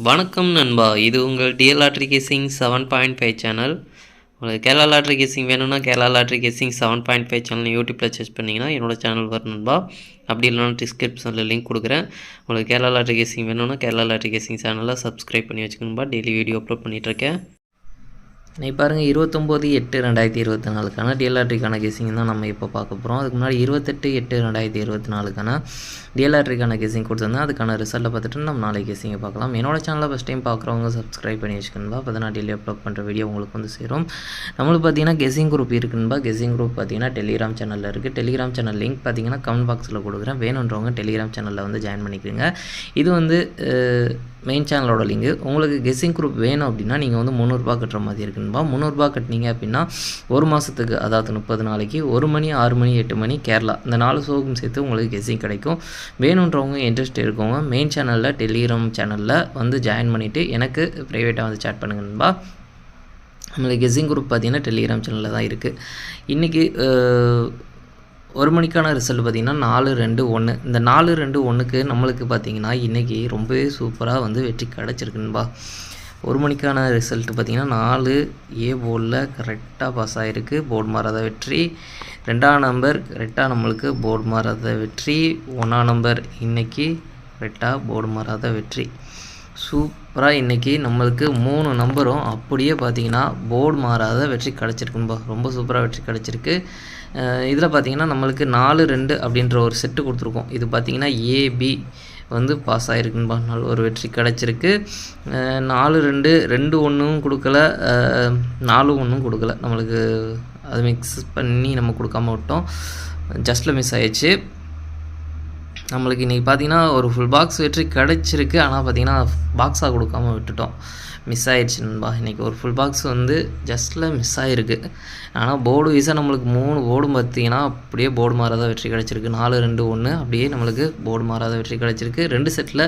வணக்கம் நண்பா, இது உங்கள் டிஎல் லாட்ரி கேசிங் 7.5 சேனல். உங்களுக்கு கேரளா லாட்ரி கேசிங் வேணும்னா கேரளா லாட்ரி கேசிங் 7.5 சேனல் யூடியூப்பில் சர்ச் பண்ணிங்கன்னா என்னோடய சேனல் வரும் நண்பா. அப்படி இல்லைனா டிஸ்கிரிப்ஷனில் லிங்க் கொடுக்குறேன். உங்களுக்கு கேரளா லாட்ரி கேசிங் வேணும்னா கேரளா லாட்ரி கேசிங் சேனலை சப்ஸ்கிரைப் பண்ணி வச்சுக்கணும்பா. டெய்லி வீடியோ அப்லோட் பண்ணிகிட்ருக்கேன். இன்னைக்கு பாருங்கள் 29/8/2024 டிஎல் லாட்ரிக்கான கேசிங் தான் நம்ம இப்போ பார்க்க போகிறோம். அதுக்கு முன்னாடி 28/8/2024 டிஎல் லாட்ரிக்கான கேசிங் கொடுத்துருந்தேன். அதுக்கான ரிசல்ட்டை பார்த்துட்டு நம்ம நாளைக்கு கேசிங்கை பார்க்கலாம். என்னோட சேனலை ஃபஸ்ட் டைம் பார்க்குறவங்க சப்ஸ்கிரைப் பண்ணி வச்சுக்கணும்பா. அப்போ தான் நான் டெய்லி அப்லோட் பண்ணுற வீடியோ உங்களுக்கு வந்து சேரும். நம்மளுக்கு பார்த்தீங்கன்னா கெஸிங் குரூப் இருக்குன்பா. கெஸிங் குரூப் பார்த்தீங்கன்னா டெலிகிராம் சேனலில் இருக்குது. டெலிகிராம் சேனல் லிங்க் பார்த்தீங்கன்னா கமெண்ட் பாக்ஸில் கொடுக்குறேன். வேணுன்றவங்க டெலிகிராம் சேனலில் வந்து ஜாயின் பண்ணிக்கிறீங்க. இது வந்து மெயின் சேனலோட லிங்கு. உங்களுக்கு கெஸிங் குரூப் வேணும் அப்படின்னா நீங்கள் வந்து 300 ரூபா கட்டுற மாதிரி இருக்குன்பா. 300 ரூபா கட்டினீங்க அப்படின்னா ஒரு மாதத்துக்கு, அதாவது 30 நாளைக்கு 1 மணி 6 மணி 8 மணி கேரளா இந்த 4 ஷோக்கும் சேர்த்து உங்களுக்கு கெஸிங் கிடைக்கும். வேணுன்றவங்க இன்ட்ரெஸ்ட் இருக்கவங்க மெயின் சேனலில் டெலிகிராம் சேனலில் வந்து ஜாயின் பண்ணிவிட்டு எனக்கு ப்ரைவேட்டாக வந்து சேட் பண்ணுங்கன்பா. நம்மளுக்கு கெஸிங் குரூப் பார்த்தீங்கன்னா டெலிகிராம் சேனலில் தான் இருக்குது. இன்றைக்கி 1 மணிக்கான ரிசல்ட் பார்த்திங்கன்னா 4-2-1. இந்த 4-2-1க்கு நம்மளுக்கு பார்த்திங்கன்னா இன்றைக்கி ரொம்பவே சூப்பராக வந்து வெற்றி கிடச்சிருக்குன்பா. 1 மணிக்கான ரிசல்ட் பார்த்திங்கன்னா 4 ஏ போர்டில் கரெக்டாக பாஸ் ஆகிருக்கு. போர்டு மாறாத வெற்றி. 2ஆம் நம்பர் கரெக்டாக நம்மளுக்கு போர்டு மாறாத வெற்றி. 1ஆம் நம்பர் இன்றைக்கி கரெக்டாக போர்டு மாறாத வெற்றி. சூப்பராக இன்றைக்கி நம்மளுக்கு 3 நம்பரும் அப்படியே பார்த்திங்கன்னா போர்டு மாறாத வெற்றி கிடச்சிருக்குன்பா. ரொம்ப சூப்பராக வெற்றி கிடச்சிருக்கு. இதில் பார்த்திங்கன்னா நம்மளுக்கு 4-2 அப்படின்ற ஒரு செட்டு கொடுத்துருக்கோம். இது பார்த்திங்கன்னா ஏபி வந்து பாஸ் ஆகிருக்குன்பா. நல்ல ஒரு வெற்றி கிடச்சிருக்கு. 4-2 2-1 கொடுக்கல, 4-1 கொடுக்கல. நம்மளுக்கு அது மிக்ஸ் பண்ணி நம்ம கொடுக்காம விட்டோம். ஜஸ்ட்டில் மிஸ் ஆயிடுச்சு. நம்மளுக்கு இன்றைக்கி பார்த்திங்கன்னா ஒரு ஃபுல் பாக்ஸ் வெற்றி கிடச்சிருக்கு. ஆனால் பார்த்திங்கன்னா பாக்ஸாக கொடுக்காம விட்டுட்டோம். மிஸ் ஆகிடுச்சு நண்பா. இன்றைக்கி ஒரு ஃபுல் பாக்ஸ் வந்து ஜஸ்ட்டில் மிஸ் ஆகிருக்கு. ஆனால் போர்டு வீஸாக நம்மளுக்கு 3 போர்டும் பார்த்திங்கன்னா அப்படியே போர்டு மாறாத வெற்றி கிடச்சிருக்கு. 4-2-1 அப்படியே நம்மளுக்கு போர்டு மாறாத வெற்றி கிடச்சிருக்கு. 2 செட்டில்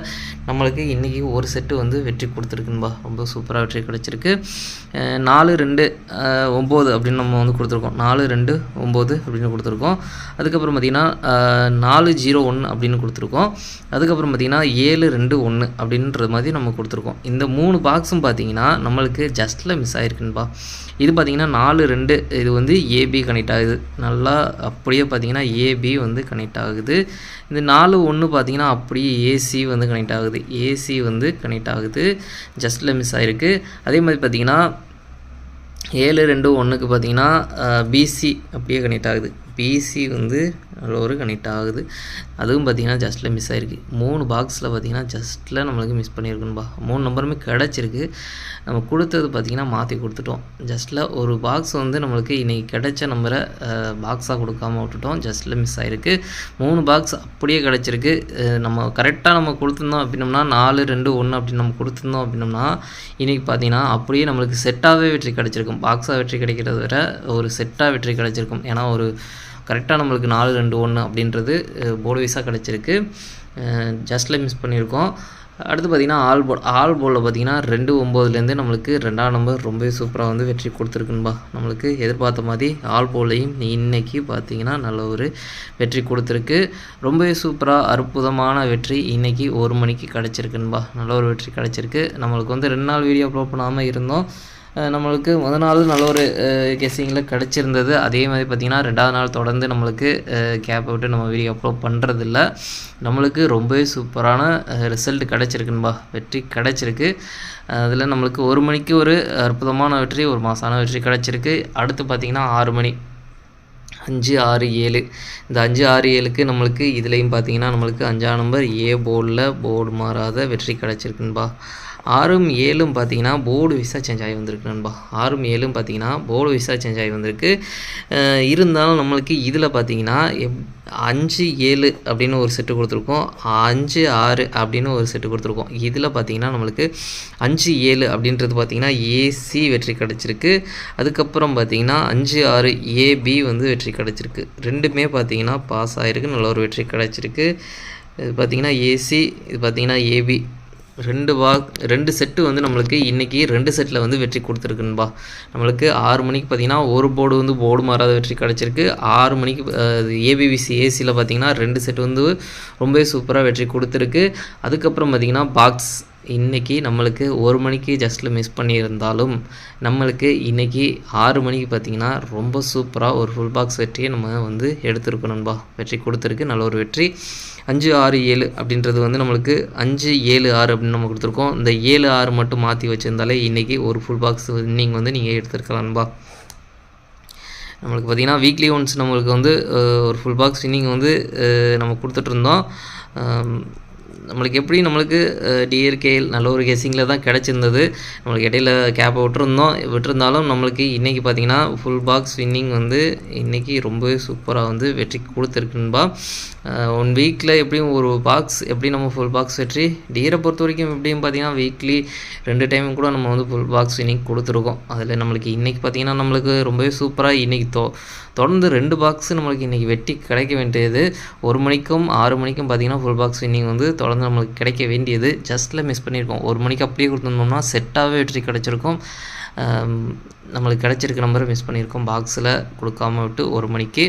நம்மளுக்கு இன்றைக்கி ஒரு செட்டு வந்து வெற்றி கொடுத்துருக்குன்பா. ரொம்ப சூப்பராக வெற்றி கிடச்சிருக்கு. 4-2-9 அப்படின்னு நம்ம வந்து கொடுத்துருக்கோம். 4-2-9 அப்படின்னு கொடுத்துருக்கோம். அதுக்கப்புறம் பார்த்திங்கன்னா 4-0-1 அப்படின்னு கொடுத்துருக்கோம். அதுக்கப்புறம் பார்த்திங்கன்னா 7-2-1 அப்படின்றது மாதிரி நம்ம கொடுத்துருக்கோம். இந்த 3 பாக்ஸும் பார்த்திங்கன்னா நம்மளுக்கு ஜஸ்ட்டில் மிஸ் ஆகிருக்குன்பா. இது பார்த்திங்கன்னா 4-2 இது வந்து ஏபி கனெக்ட் ஆகுது. நல்லா அப்படியே பார்த்திங்கன்னா ஏபி வந்து கனெக்ட் ஆகுது. இந்த 4-1 பார்த்திங்கன்னா அப்படியே ஏசி வந்து கனெக்ட் ஆகுது. ஏசி வந்து கனெக்ட் ஆகுது. ஜஸ்ட்டில் மிஸ் ஆகிருக்கு. அதே மாதிரி பார்த்திங்கன்னா 7-2-1க்கு பார்த்திங்கன்னா பிசி அப்படியே கனெக்ட் ஆகுது. பிசி வந்து நல்ல ஒரு கனெக்ட் ஆகுது. அதுவும் பார்த்திங்கன்னா ஜஸ்ட்டில் மிஸ் ஆகிருக்கு. 3 பாக்ஸில் பார்த்திங்கன்னா ஜஸ்ட்டில் நம்மளுக்கு மிஸ் பண்ணியிருக்குன்பா. 3 நம்பருமே கிடச்சிருக்கு. நம்ம கொடுத்தது பார்த்திங்கன்னா மாற்றி கொடுத்துட்டோம். ஜஸ்ட்டில் ஒரு பாக்ஸ் வந்து நம்மளுக்கு இன்றைக்கி கிடைச்ச நம்பரை பாக்ஸாக கொடுக்காமல் விட்டுட்டோம். ஜஸ்ட்டில் மிஸ் ஆகிருக்கு. 3 பாக்ஸ் அப்படியே கிடச்சிருக்கு. நம்ம கரெக்டாக நம்ம கொடுத்துருந்தோம் அப்படின்னோம்னா 4-2-1 அப்படின்னு நம்ம கொடுத்துருந்தோம் அப்படின்னோம்னா இன்றைக்கி பார்த்திங்கன்னா அப்படியே நம்மளுக்கு செட்டாகவே வெற்றி கிடச்சிருக்கும். பாக்ஸாக வெற்றி கிடைக்கிறத விட ஒரு செட்டாக வெற்றி கிடச்சிருக்கும். ஏன்னா ஒரு கரெக்டாக நம்மளுக்கு 4-2-1 அப்படின்றது போர்டு வைஸாக கிடச்சிருக்கு. ஜஸ்ட்டில் மிஸ் பண்ணியிருக்கோம். அடுத்து பார்த்திங்கன்னா ஆல் போர்டில் பார்த்திங்கன்னா 2-9லேருந்து நம்மளுக்கு 2ஆம் நம்பர் ரொம்பவே சூப்பராக வந்து வெற்றி கொடுத்துருக்குன்பா. நம்மளுக்கு எதிர்பார்த்த மாதிரி ஆல் போர்ட்லையும் இன்றைக்கி பார்த்திங்கன்னா நல்ல ஒரு வெற்றி கொடுத்துருக்கு. ரொம்பவே சூப்பராக அற்புதமான வெற்றி இன்றைக்கி 1 மணிக்கு கிடச்சிருக்குன்பா. நல்ல ஒரு வெற்றி கிடச்சிருக்கு. நம்மளுக்கு வந்து 2 நாள் வீடியோ அப்லோட் பண்ணாமல் இருந்தோம். நம்மளுக்கு முதல் நாள் நல்ல ஒரு கெஸ்ஸிங்கில் கிடச்சிருந்தது. அதே மாதிரி பார்த்திங்கன்னா 2ஆவது நாள் தொடர்ந்து நம்மளுக்கு கேப்பை விட்டு நம்ம வீடியோ அப்லோட் பண்ணுறதில்ல. நம்மளுக்கு ரொம்பவே சூப்பரான ரிசல்ட் கிடச்சிருக்குன்பா. வெற்றி கிடச்சிருக்கு. அதில் நம்மளுக்கு 1 மணிக்கு ஒரு அற்புதமான வெற்றி, ஒரு மாசான வெற்றி கிடச்சிருக்கு. அடுத்து பார்த்திங்கன்னா 6 மணி 5-6-7 இந்த 5-6-7க்கு நம்மளுக்கு இதுலேயும் பார்த்திங்கன்னா நம்மளுக்கு 5ஆம் நம்பர் ஏ போர்டில் போர்டு மாறாத வெற்றி கிடச்சிருக்குன்பா. 6-7 பார்த்திங்கன்னா போர்டு விசா சேஞ்ச் ஆகி வந்திருக்கு நண்பா. 6-7 பார்த்திங்கன்னா போர்டு விசா சேஞ்ச் ஆகி வந்திருக்கு. இருந்தாலும் நம்மளுக்கு இதில் பார்த்திங்கன்னா 5-7 அப்படின்னு ஒரு செட்டு கொடுத்துருக்கோம். 5-6 அப்படின்னு ஒரு செட்டு கொடுத்துருக்கோம். இதில் பார்த்திங்கன்னா நம்மளுக்கு 5-7 அப்படின்றது பார்த்திங்கன்னா ஏசி வெற்றி கிடச்சிருக்கு. அதுக்கப்புறம் பார்த்திங்கன்னா 5-6 ஏபி வந்து வெற்றி கிடச்சிருக்கு. ரெண்டுமே பார்த்திங்கன்னா பாஸ் ஆகிருக்கு. நல்ல ஒரு வெற்றி கிடச்சிருக்கு. இது பார்த்திங்கன்னா ஏசி, இது பார்த்திங்கன்னா ஏபி. 2 செட்டு வந்து நம்மளுக்கு இன்றைக்கி 2 செட்டில் வந்து வெற்றி கொடுத்துருக்குன்பா. நம்மளுக்கு 6 மணிக்கு பார்த்திங்கன்னா ஒரு போர்டு வந்து போர்டு மாறாத வெற்றி கிடச்சிருக்கு. 6 மணிக்கு ஏபிபிசி ஏசியில் பார்த்திங்கன்னா 2 செட்டு வந்து ரொம்பவே சூப்பராக வெற்றி கொடுத்துருக்கு. அதுக்கப்புறம் பார்த்திங்கன்னா பாக்ஸ் இன்றைக்கி நம்மளுக்கு 1 மணிக்கு ஜஸ்ட்டில் மிஸ் பண்ணியிருந்தாலும் நம்மளுக்கு இன்றைக்கி 6 மணிக்கு பார்த்திங்கன்னா ரொம்ப சூப்பராக ஒரு ஃபுல் பாக்ஸ் வெற்றியை நம்ம வந்து எடுத்துருக்கணும்பா. வெற்றி கொடுத்துருக்கு, நல்ல ஒரு வெற்றி. 5 6 7 அப்படின்றது வந்து நம்மளுக்கு 5 7 6 அப்படின்னு நம்ம கொடுத்துருக்கோம். இந்த 7 6 மட்டும் மாற்றி வச்சுருந்தாலே இன்றைக்கி ஒரு ஃபுல் பாக்ஸ் வின்னிங் வந்து நீங்கள் எடுத்துருக்கலாம்பா. நம்மளுக்கு பார்த்திங்கன்னா வீக்லி ஒன்ஸ் நம்மளுக்கு வந்து ஒரு ஃபுல் பாக்ஸ் வின்னிங் வந்து நம்ம கொடுத்துட்ருந்தோம். நம்மளுக்கு எப்படி நம்மளுக்கு டிஆர்கேஎல் நல்ல ஒரு கெஸ்ஸிங்கில் தான் கிடச்சிருந்தது. நம்மளுக்கு இடையில கேப்பை விட்டுருந்தாலும் நம்மளுக்கு இன்றைக்கி பார்த்திங்கன்னா ஃபுல் பாக்ஸ் வின்னிங் வந்து இன்றைக்கி ரொம்பவே சூப்பராக வந்து வெற்றி கொடுத்துருக்குன்பா. 1 வீக்கில் எப்படியும் ஒரு பாக்ஸ் எப்படி நம்ம ஃபுல் பாக்ஸ் வெற்றி டியரை பொறுத்த வரைக்கும் எப்படியும் பார்த்திங்கன்னா வீக்லி 2 டைம் கூட நம்ம வந்து ஃபுல் பாக்ஸ் வின்னிங் கொடுத்துருக்கோம். அதில் நம்மளுக்கு இன்றைக்கி பார்த்திங்கன்னா நம்மளுக்கு ரொம்பவே சூப்பராக இன்றைக்கி தொடர்ந்து 2 பாக்ஸு நம்மளுக்கு இன்றைக்கி வெற்றி கிடைக்க வேண்டியது. 1 மணிக்கும் 6 மணிக்கும் பார்த்திங்கன்னா ஃபுல் பாக்ஸ் வின்னிங் வந்து தொடர்ந்து நம்மளுக்கு கிடைக்க வேண்டியது. ஜஸ்ட்டில் மிஸ் பண்ணியிருக்கோம். 1 மணிக்கு அப்படியே கொடுத்துருந்தோம்னா செட்டாகவே வெற்றி கிடச்சிருக்கும். நம்மளுக்கு கிடச்சிருக்க நம்பரை மிஸ் பண்ணியிருக்கோம், பாக்ஸில் கொடுக்காம விட்டு 1 மணிக்கு.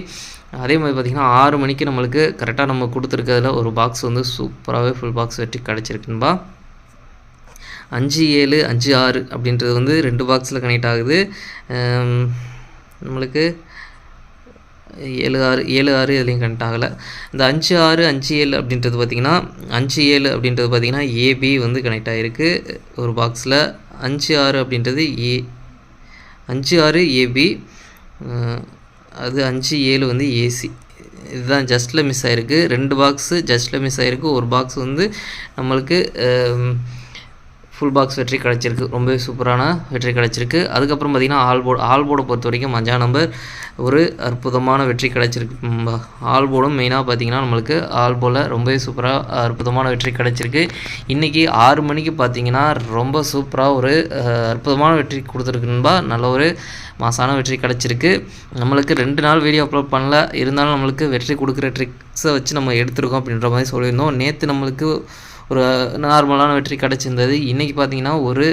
அதே மாதிரி பார்த்திங்கன்னா 6 மணிக்கு நம்மளுக்கு கரெக்டாக நம்ம கொடுத்துருக்கிறதுல ஒரு பாக்ஸ் வந்து சூப்பராகவே ஃபுல் பாக்ஸ் வெற்றி கிடச்சிருக்குன்பா. 5 7 5 6 அப்படின்றது வந்து 2 பாக்ஸில் கனெக்ட் ஆகுது. நம்மளுக்கு 7 6 இதுலேயும் கனெக்ட் ஆகலை. இந்த 5 6 5 7 அப்படின்றது பார்த்திங்கன்னா 5 7 அப்படின்றது பார்த்திங்கன்னா ஏபி வந்து கனெக்ட் ஆகிருக்கு ஒரு பாக்ஸில். 5 6 அப்படின்றது 5 6 ஏபி, அது 5 7 வந்து ஏசி. இதுதான் ஜஸ்ட்டில் மிஸ் ஆகிருக்கு. 2 பாக்ஸு ஜஸ்ட்டில் மிஸ் ஆகிருக்கு. ஒரு பாக்ஸ் வந்து நம்மளுக்கு ஃபுல் பாக்ஸ் வெற்றி கிடச்சிருக்கு. ரொம்பவே சூப்பரான வெற்றி கிடச்சிருக்கு. அதுக்கப்புறம் பார்த்திங்கன்னா ஆல்போர்டை பொறுத்த வரைக்கும் 5ஆம் நம்பர் ஒரு அற்புதமான வெற்றி கிடச்சிருக்கு. ஆல்போர்டும் மெயினாக பார்த்திங்கன்னா நம்மளுக்கு ஆல்போர்டில் ரொம்பவே சூப்பராக அற்புதமான வெற்றி கிடச்சிருக்கு. இன்றைக்கி 6 மணிக்கு பார்த்திங்கன்னா ரொம்ப சூப்பராக ஒரு அற்புதமான வெற்றி கொடுத்துருக்குன்பா. நல்ல ஒரு மாசான வெற்றி கிடச்சிருக்கு. நம்மளுக்கு 2 நாள் வீடியோ அப்லோட் பண்ணல, இருந்தாலும் நம்மளுக்கு வெற்றி கொடுக்குற ட்ரிக்ஸை வச்சு நம்ம எடுத்துருக்கோம் அப்படின்ற மாதிரி சொல்லியிருந்தோம். நேற்று நம்மளுக்கு ஒரு நார்மலான வெற்றி கிடச்சிருந்தது. இன்றைக்கி பார்த்திங்கன்னா ஒரு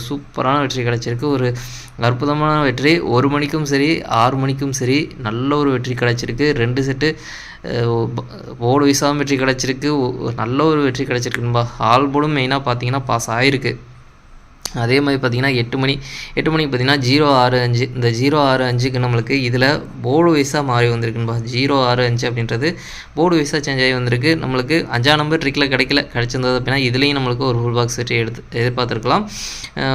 சூப்பரான வெற்றி கிடச்சிருக்கு. ஒரு அற்புதமான வெற்றி. 1 மணிக்கும் சரி 6 மணிக்கும் சரி நல்ல ஒரு வெற்றி கிடச்சிருக்கு. 2 செட்டு போர்டு விசாவும் வெற்றி கிடச்சிருக்கு. நல்ல ஒரு வெற்றி கிடச்சிருக்குன்பா. ஆல் போர்டும் மெயினாக பார்த்திங்கன்னா பாஸ் ஆகிருக்கு. அதே மாதிரி பார்த்திங்கன்னா 8 மணிக்கு பார்த்திங்கன்னா 065 இந்த 065க்கு நம்மளுக்கு இதில் போர்டு வைஸாக மாறி வந்திருக்குன்பா. 065 அப்படின்றது போர்டு வைஸாக சேஞ்ச் ஆகி வந்திருக்கு. நம்மளுக்கு 5ஆம் நம்பர் ட்ரிக்கில் கிடச்சிருந்தது அப்படின்னா இதுலேயும் நம்மளுக்கு ஒரு ஃபுல் பாக்ஸ் வெற்றி எதிர்பார்த்துருக்கலாம்.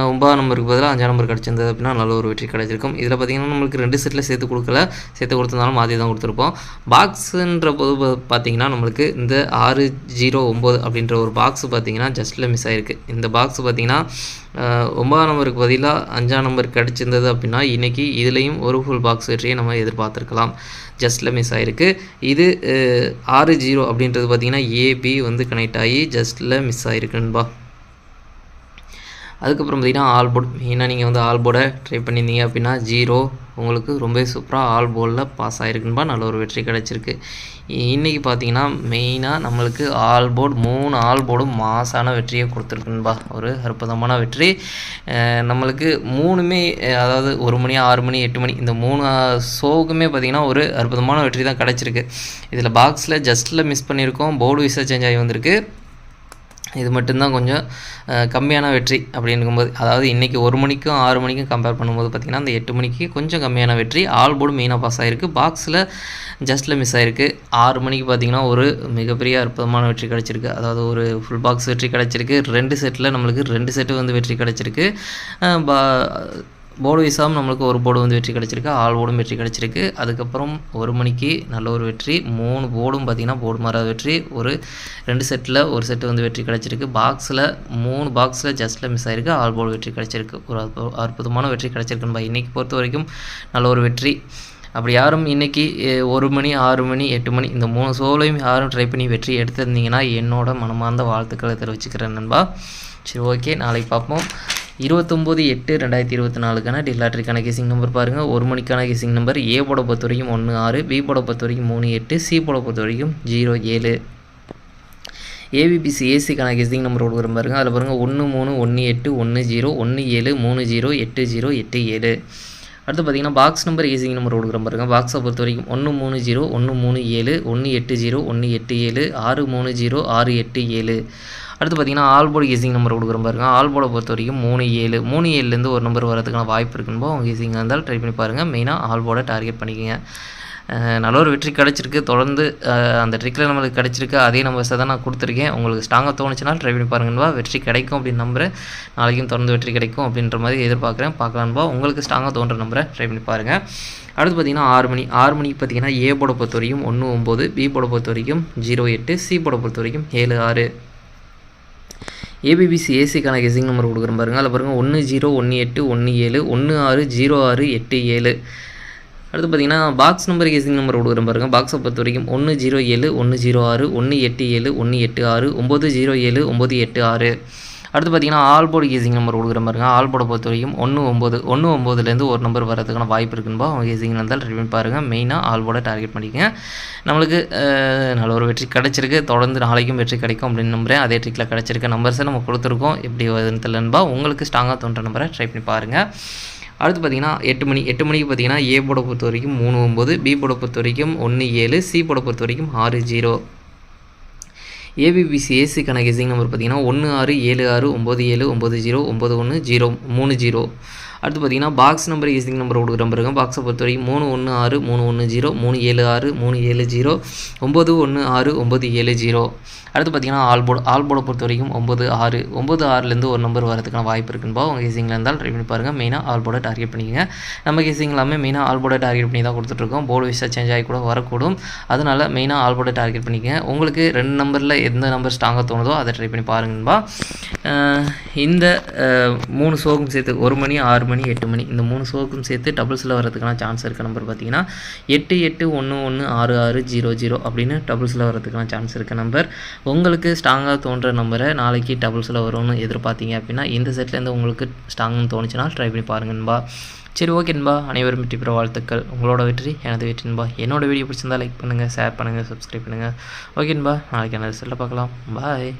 9ஆம் நம்பருக்கு பதிலாக 5ஆம் நம்பர் கிடச்சிருந்தது அப்படின்னா நல்ல ஒரு வெற்றி கிடச்சிருக்கும். இதில் பார்த்திங்கன்னா நம்மளுக்கு 2 செட்டில் சேர்த்து கொடுத்துருந்தாலும் மாற்றி தான் கொடுத்துருப்போம். பாக்ஸுன்ற போது பார்த்திங்கன்னா நம்மளுக்கு இந்த 6 0 9 அப்படின்ற ஒரு பாக்ஸ் பார்த்திங்கன்னா ஜஸ்ட்டில் மிஸ் ஆகிருக்கு. இந்த பாக்ஸ் பார்த்திங்கன்னா 9ஆம் நம்பருக்கு பதிலாக 5ஆம் நம்பர் கிடச்சிருந்தது அப்படின்னா இன்றைக்கி இதுலேயும் ஒரு ஃபுல் பாக்ஸ் வெற்றியை நம்ம எதிர்பார்த்துருக்கலாம். ஜஸ்ட்டில் மிஸ் ஆகிருக்கு. இது 6 0 அப்படின்றது பார்த்திங்கன்னா ஏபி வந்து கனெக்ட் ஆகி ஜஸ்ட்டில் மிஸ் ஆகிருக்குன்பா. அதுக்கப்புறம் பார்த்திங்கன்னா ஆல்போர்ட் மெயினாக நீங்கள் வந்து ஆல்போர்டை ட்ரை பண்ணியிருந்தீங்க அப்படின்னா 0 உங்களுக்கு ரொம்ப சூப்பராக ஆல்போர்டில் பாஸ் ஆகிருக்குன்பா. நல்ல ஒரு வெற்றி கிடச்சிருக்கு. இன்றைக்கி பார்த்திங்கன்னா மெயினாக நம்மளுக்கு ஆல்போர்ட் 3 ஆல்போர்டும் மாசான வெற்றியை கொடுத்துருக்குன்பா. ஒரு அற்புதமான வெற்றி. நம்மளுக்கு 3மே அதாவது 1 மணி 6 மணி 8 மணி இந்த 3 ஷோவுக்குமே பார்த்திங்கன்னா ஒரு அற்புதமான வெற்றி தான் கிடச்சிருக்கு. இதில் பாக்ஸில் ஜஸ்ட்டில் மிஸ் பண்ணியிருக்கோம். போர்டு விசா சேஞ்ச் ஆகி வந்திருக்கு. இது மட்டும்தான் கொஞ்சம் கம்மியான வெற்றி அப்படிங்கும்போது, அதாவது இன்றைக்கி 1 மணிக்கும் 6 மணிக்கும் கம்பேர் பண்ணும்போது பார்த்திங்கன்னா அந்த 8 மணிக்கு கொஞ்சம் கம்மியான வெற்றி. ஆல் போர்டு மெயினாக பாஸ் ஆகிருக்கு. பாக்ஸில் ஜஸ்ட்டில் மிஸ் ஆகிருக்கு. 6 மணிக்கு பார்த்திங்கன்னா ஒரு மிகப்பெரிய அற்புதமான வெற்றி கிடச்சிருக்கு. அதாவது ஒரு ஃபுல் பாக்ஸ் வெற்றி கிடச்சிருக்கு. 2 செட்டில் நம்மளுக்கு 2 செட்டு வந்து வெற்றி கிடச்சிருக்கு. போர்டு விசாவும் நம்மளுக்கு ஒரு போர்டு வந்து வெற்றி கிடச்சிருக்கு. ஆல் போர்டும் வெற்றி கிடச்சிருக்கு. அதுக்கப்புறம் 1 மணிக்கு நல்ல ஒரு வெற்றி. 3 போர்டும் பார்த்திங்கன்னா போர்டு மாறாத வெற்றி. ஒரு 2 செட்டில் ஒரு செட்டு வந்து வெற்றி கிடச்சிருக்கு. பாக்ஸில் 3 பாக்ஸில் ஜஸ்ட்டில் மிஸ் ஆகிருக்கு. ஆல் போர்டு வெற்றி கிடச்சிருக்கு. ஒரு அற்புதமான வெற்றி கிடச்சிருக்குன்பா. இன்றைக்கி பொறுத்த வரைக்கும் நல்ல ஒரு வெற்றி. அப்படி யாரும் இன்றைக்கி 1 மணி 6 மணி 8 மணி இந்த 3 ஷோலையும் யாரும் ட்ரை பண்ணி வெற்றி எடுத்திருந்தீங்கன்னா என்னோட மனமார்ந்த வாழ்த்துக்களை தெரிவிச்சுக்கிறேன் நண்பா. சரி, ஓகே, நாளைக்கு பார்ப்போம். 29/8/2024க்கான டிலாட்ரிக்கான கேசிங் நம்பர் பாருங்கள். 1 மணிக்கான கேசிங் நம்பர் ஏ போட பொறுத்த வரைக்கும் 1 6, பி போட பொறுத்த வரைக்கும் 3 8, சி போட பொறுத்த வரைக்கும் 0 7. ஏபிபிசி ஏசிக்கான கேசிங் நம்பர் கொடுக்குற பாருங்கள். அதில் பாருங்கள் 1 3 1 8 1 0 1 7 3 0 8 0 8 7. அடுத்து பார்த்தீங்கன்னா பாக்ஸ் நம்பர் ஏசிங் நம்பர் கொடுக்குற பாருங்கள். பாக்ஸை பொறுத்த வரைக்கும் 1 3 0 1 3 7 1 8 0 1 8 7 6 3 0 6 8 7. அடுத்து பார்த்தீங்கன்னா ஆல் போர்டு கெஸிங் நம்பர் கொடுக்குறோம் பாருங்க. ஆல் போர்டை பொறுத்த வரைக்கும் 3-7 3-7லேருந்து ஒரு நம்பர் வரதுக்கான வாய்ப்பு இருக்குன்னு உங்கள் கெஸிங்காக இருந்தாலும் ட்ரை பண்ணி பாருங்கள். மெயினாக ஆல் போர்டை டார்கெட் பண்ணிக்கோங்க. நல்ல ஒரு வெற்றி கிடச்சிருக்கு. தொடர்ந்து அந்த ட்ரிக்கில் நம்மளுக்கு கிடச்சிருக்கு. அதே நம்பர்ஸை தான் நான் கொடுத்துருக்கேன். உங்களுக்கு ஸ்ட்ராங்காக தோணுச்சுன்னா ட்ரை பண்ணி பாருங்கன்பா. வெற்றி கிடைக்கும் அப்படின்னு நம்புறேன். நாளைக்கும் தொடர்ந்து வெற்றி கிடைக்கும் அப்படின்ற மாதிரி எதிர்பார்க்குறேன். பார்க்கலான்பா. உங்களுக்கு ஸ்ட்ராங்காக தோன்ற நம்பரை ட்ரை பண்ணி பாருங்கள். அடுத்து பார்த்தீங்கன்னா 6 மணிக்கு பார்த்தீங்கன்னா ஏ போர்டை பொறுத்த வரைக்கும் 1-9, பி போர்டை பொறுத்த வரைக்கும் 0-8, சி போர்டை பொறுத்த வரைக்கும் 7-6. ஏபிபிசி ஏசிக்கான கெஸிங் நம்பர் கொடுக்குறேன் பாருங்கள். அதில் பாருங்கள் 10, 18, 17, 16, 06, 87. அடுத்து பார்த்தீங்கன்னா பாக்ஸ் நம்பர் கெஸிங் நம்பர் கொடுக்குறேன் பாருங்கள். பாக்ஸை பொறுத்த வரைக்கும் 107, 106, 187, 186, 907, 986. அடுத்து பார்த்தீங்கன்னா ஆல் போர்டு கெஸிங் நம்பர் கொடுக்குறேன் பாருங்கள். ஆல் போர்டை பொறுத்த வரைக்கும் 1-9லேருந்து ஒரு நம்பர் வரதுக்கான வாய்ப்பு இருக்குன்பா. அவங்க கெஸிங் இருந்தால் ட்ரை பண்ணி பாருங்கள். மெயினாக ஆல் போர்டை டார்கெட் பண்ணிக்கங்க. நம்மளுக்கு நல்ல ஒரு வெற்றி கிடச்சிருக்கு. தொடர்ந்து நாளைக்கும் வெற்றி கிடைக்கும் அப்படின்னு நம்புகிறேன். அதே ட்ரிக்கில் கிடச்சிருக்க நம்பர்ஸை நம்ம கொடுத்துருக்கோம். எப்படி வருதுன்னு தெரியலன்பா. உங்களுக்கு ஸ்ட்ராங்காக தோன்ற நம்பரை ட்ரை பண்ணி பாருங்கள். அடுத்து பார்த்தீங்கன்னா 8 மணிக்கு பார்த்தீங்கன்னா ஏ போர்டை பொறுத்த வரைக்கும் 3-9, பி போர்டை பொறுத்த வரைக்கும் 1-7, சி போர்டை பொறுத்த வரைக்கும் 6-0. ஏபிபிசி ஏசிக்கான கெஸிங் நம்பர் பார்த்தீங்கன்னா 16, 76, 97, 90, 91, 030. அடுத்து பார்த்தீங்கன்னா பாக்ஸ் நம்பர் கெஸிங் நம்பர் கொடுக்குற பாருங்க. பாக்ஸை பொறுத்த வரைக்கும் 316, 310, 376, 370, 916, 970. அடுத்து பார்த்தீங்கன்னா ஆல் போர்டை பொறுத்த வரைக்கும் 96, 96லேருந்து ஒரு நம்பர் வரதுக்கான வாய்ப்பு இருக்குன்பா. உங்கள் கெஸிங்கில் இருந்தால் ட்ரை பண்ணி பாருங்கள். மெயினாக ஆல் போர்டை டார்கெட் பண்ணிக்கங்க. நம்ம கெஸிங் எல்லாமே மெயினாக ஆல் போர்டை டார்கெட் பண்ணி தான் கொடுத்துட்ருக்கோம். போர்டு வைஸாக சேஞ்ச் ஆகி கூட வரக்கூடும். அதனால் மெயினாக ஆல் போர்டை டார்கெட் பண்ணிக்கங்க. உங்களுக்கு 2 நம்பரில் எந்த நம்பர் ஸ்ட்ராங்காக தோணுதோ அதை ட்ரை பண்ணி பாருங்கன்பா. இந்த 3 ஷோக்கும் சேர்த்து 1 மணி, 6 மணி, 8 மணி இந்த 3 ஷோக்கும் சேர்த்து டபுள்ஸில் வரதுக்கான சான்ஸ் இருக்க நம்பர் பார்த்தீங்கன்னா 8, 8, 1, 1, 6, 6, 0, 0 அப்படின்னு டபுள்ஸில் வரதுக்கான சான்ஸ் இருக்க நம்பர். உங்களுக்கு ஸ்ட்ராங்காக தோன்ற நம்பரை நாளைக்கு டபுள்ஸில் வரும்னு எதிர்பார்த்தீங்க அப்படின்னா இந்த செட்லேருந்து உங்களுக்கு ஸ்ட்ராங்னு தோணுச்சுன்னா ட்ரை பண்ணி பாருங்கன்பா. சரி, ஓகேன்பா. அனைவரும் வெற்றி பெற வாழ்த்துக்கள். உங்களோட வெற்றி எனது வெற்றின்பா. என்னோட வீடியோ பிடிச்சிருந்தா லைக் பண்ணுங்கள், ஷேர் பண்ணுங்கள், சப்ஸ்கிரைப் பண்ணுங்கள். ஓகேன்பா. நாளைக்கு என்ன ரிசல்ட்டை பார்க்கலாம். பாய்.